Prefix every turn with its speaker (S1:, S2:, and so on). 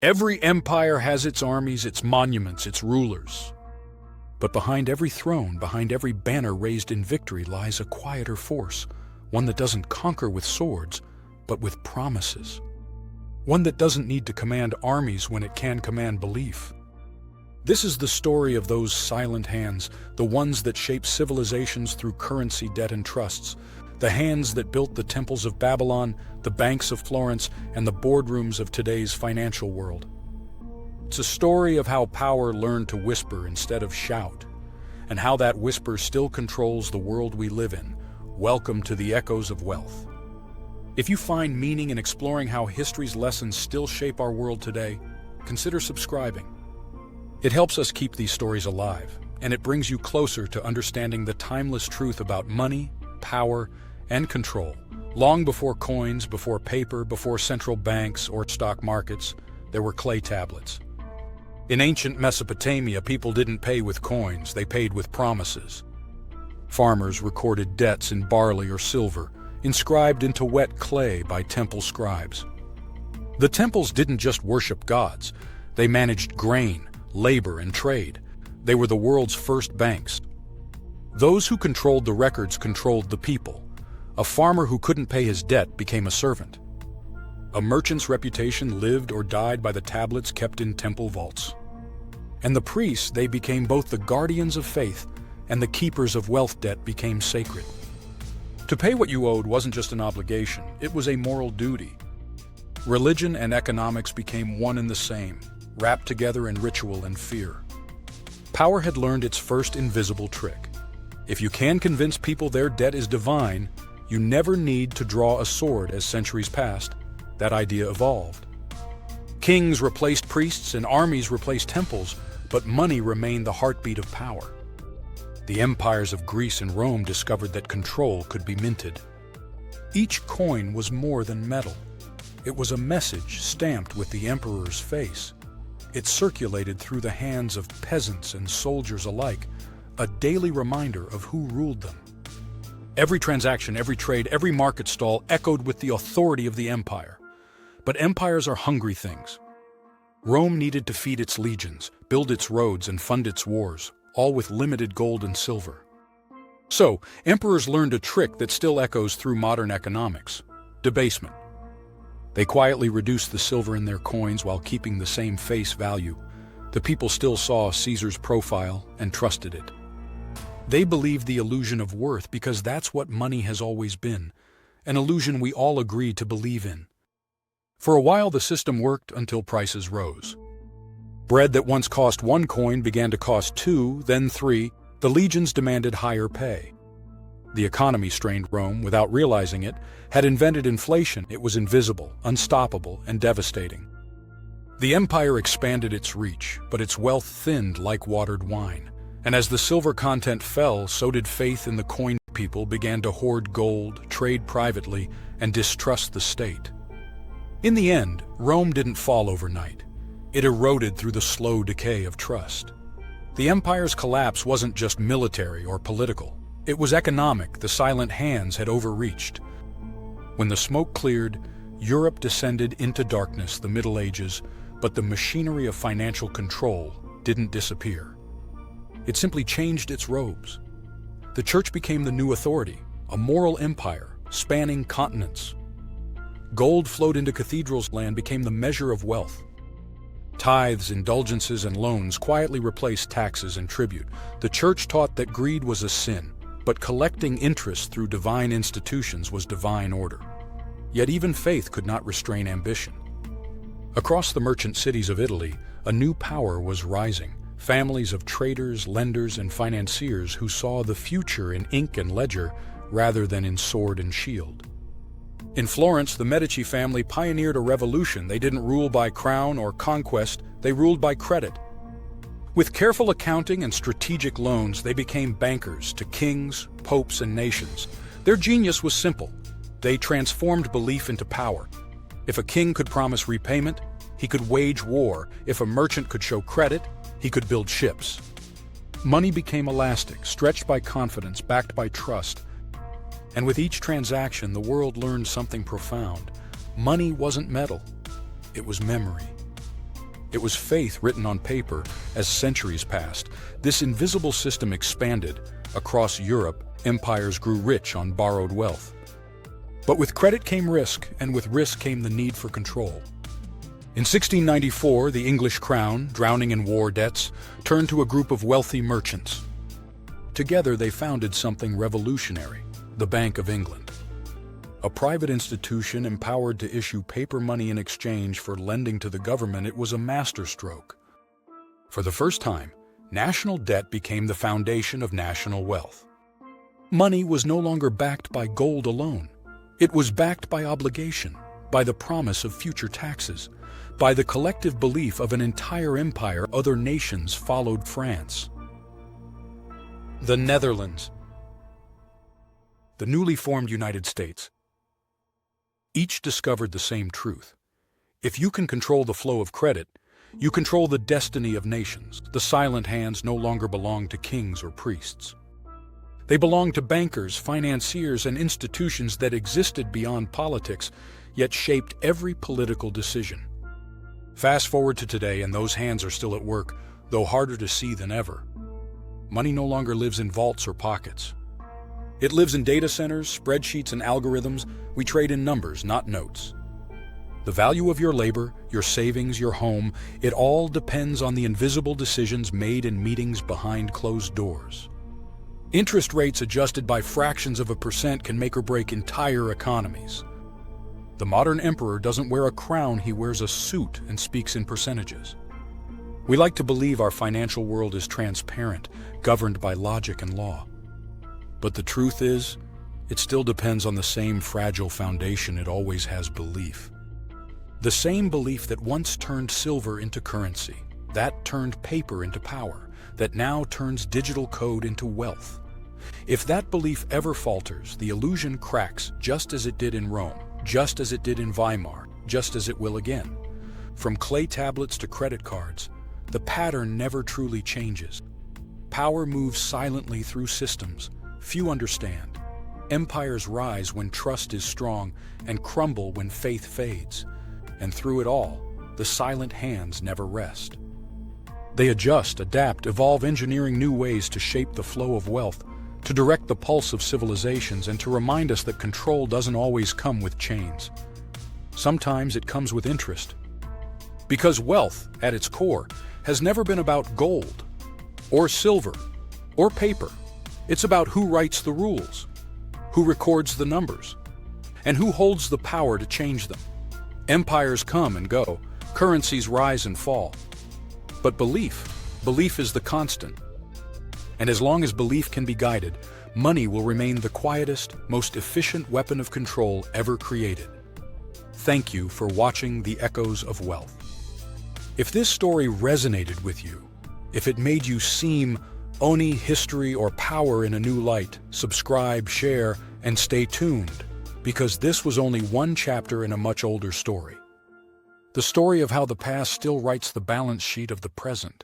S1: Every empire has its armies, its monuments, its rulers. But behind every throne, behind every banner raised in victory lies a quieter force, one that doesn't conquer with swords, but with promises. One that doesn't need to command armies when it can command belief. This is the story of those silent hands, the ones that shape civilizations through currency, debt, and trusts, the hands that built the temples of Babylon, the banks of Florence, and the boardrooms of today's financial world. It's a story of how power learned to whisper instead of shout, and how that whisper still controls the world we live in. Welcome to the Echoes of Wealth. If you find meaning in exploring how history's lessons still shape our world today, consider subscribing. It helps us keep these stories alive, and it brings you closer to understanding the timeless truth about money, power, and control. Long before coins, before paper, before central banks or stock markets, there were clay tablets. In ancient Mesopotamia, people didn't pay with coins, they paid with promises. Farmers recorded debts in barley or silver, inscribed into wet clay by temple scribes. The temples didn't just worship gods, they managed grain, labor, and trade. They were the world's first banks. Those who controlled the records controlled the people. A farmer who couldn't pay his debt became a servant. A merchant's reputation lived or died by the tablets kept in temple vaults. And the priests, they became both the guardians of faith and the keepers of wealth. Debt became sacred. To pay what you owed wasn't just an obligation, it was a moral duty. Religion and economics became one and the same, wrapped together in ritual and fear. Power had learned its first invisible trick. If you can convince people their debt is divine, you never need to draw a sword. As centuries passed, that idea evolved. Kings replaced priests and armies replaced temples, but money remained the heartbeat of power. The empires of Greece and Rome discovered that control could be minted. Each coin was more than metal. It was a message stamped with the emperor's face. It circulated through the hands of peasants and soldiers alike, a daily reminder of who ruled them. Every transaction, every trade, every market stall echoed with the authority of the empire. But empires are hungry things. Rome needed to feed its legions, build its roads, and fund its wars, all with limited gold and silver. So, emperors learned a trick that still echoes through modern economics: debasement. They quietly reduced the silver in their coins while keeping the same face value. The people still saw Caesar's profile and trusted it. They believed the illusion of worth because that's what money has always been, an illusion we all agree to believe in. For a while the system worked until prices rose. Bread that once cost 1 coin began to cost 2, then 3. The legions demanded higher pay. The economy strained. Rome, without realizing it, had invented inflation. It was invisible, unstoppable, and devastating. The empire expanded its reach, but its wealth thinned like watered wine. And as the silver content fell, so did faith in the coin. People began to hoard gold, trade privately, and distrust the state. In the end, Rome didn't fall overnight. It eroded through the slow decay of trust. The empire's collapse wasn't just military or political. It was economic. The silent hands had overreached. When the smoke cleared, Europe descended into darkness, the Middle Ages, but the machinery of financial control didn't disappear. It simply changed its robes. The church became the new authority, a moral empire spanning continents. Gold flowed into cathedrals. Land became the measure of wealth. Tithes, indulgences, and loans quietly replaced taxes and tribute. The church taught that greed was a sin, but collecting interest through divine institutions was divine order. Yet even faith could not restrain ambition. Across the merchant cities of Italy, a new power was rising. Families of traders, lenders, and financiers who saw the future in ink and ledger rather than in sword and shield. In Florence, the Medici family pioneered a revolution. They didn't rule by crown or conquest, they ruled by credit. With careful accounting and strategic loans, they became bankers to kings, popes, and nations. Their genius was simple. They transformed belief into power. If a king could promise repayment, he could wage war. If a merchant could show credit, he could build ships. Money became elastic, stretched by confidence, backed by trust. And with each transaction, the world learned something profound. Money wasn't metal, it was memory. It was faith written on paper. As centuries passed, this invisible system expanded. Across Europe, empires grew rich on borrowed wealth. But with credit came risk, and with risk came the need for control. In 1694, the English crown, drowning in war debts, turned to a group of wealthy merchants. Together they founded something revolutionary, the Bank of England. A private institution empowered to issue paper money in exchange for lending to the government, it was a masterstroke. For the first time, national debt became the foundation of national wealth. Money was no longer backed by gold alone. It was backed by obligation, by the promise of future taxes, by the collective belief of an entire empire. Other nations followed France. The Netherlands. The newly formed United States. Each discovered the same truth. If you can control the flow of credit, you control the destiny of nations. The silent hands no longer belong to kings or priests. They belong to bankers, financiers, and institutions that existed beyond politics, yet shaped every political decision. Fast forward to today, and those hands are still at work, though harder to see than ever. Money no longer lives in vaults or pockets. It lives in data centers, spreadsheets, and algorithms. We trade in numbers, not notes. The value of your labor, your savings, your home, it all depends on the invisible decisions made in meetings behind closed doors. Interest rates adjusted by fractions of a percent can make or break entire economies. The modern emperor doesn't wear a crown, he wears a suit and speaks in percentages. We like to believe our financial world is transparent, governed by logic and law. But the truth is, it still depends on the same fragile foundation it always has: belief. The same belief that once turned silver into currency, that turned paper into power, that now turns digital code into wealth. If that belief ever falters, the illusion cracks, just as it did in Rome, just as it did in Weimar, just as it will again. From clay tablets to credit cards, the pattern never truly changes. Power moves silently through systems few understand. Empires rise when trust is strong and crumble when faith fades. And through it all, the silent hands never rest. They adjust, adapt, evolve, engineering new ways to shape the flow of wealth, to direct the pulse of civilizations, and to remind us that control doesn't always come with chains. Sometimes it comes with interest. Because wealth, at its core, has never been about gold, or silver, or paper. It's about who writes the rules, who records the numbers, and who holds the power to change them. Empires come and go, currencies rise and fall. But belief is the constant. And as long as belief can be guided, money will remain the quietest, most efficient weapon of control ever created. Thank you for watching The Echoes of Wealth. If this story resonated with you, if it made you see Oni, history, or power in a new light, subscribe, share, and stay tuned, because this was only one chapter in a much older story. The story of how the past still writes the balance sheet of the present.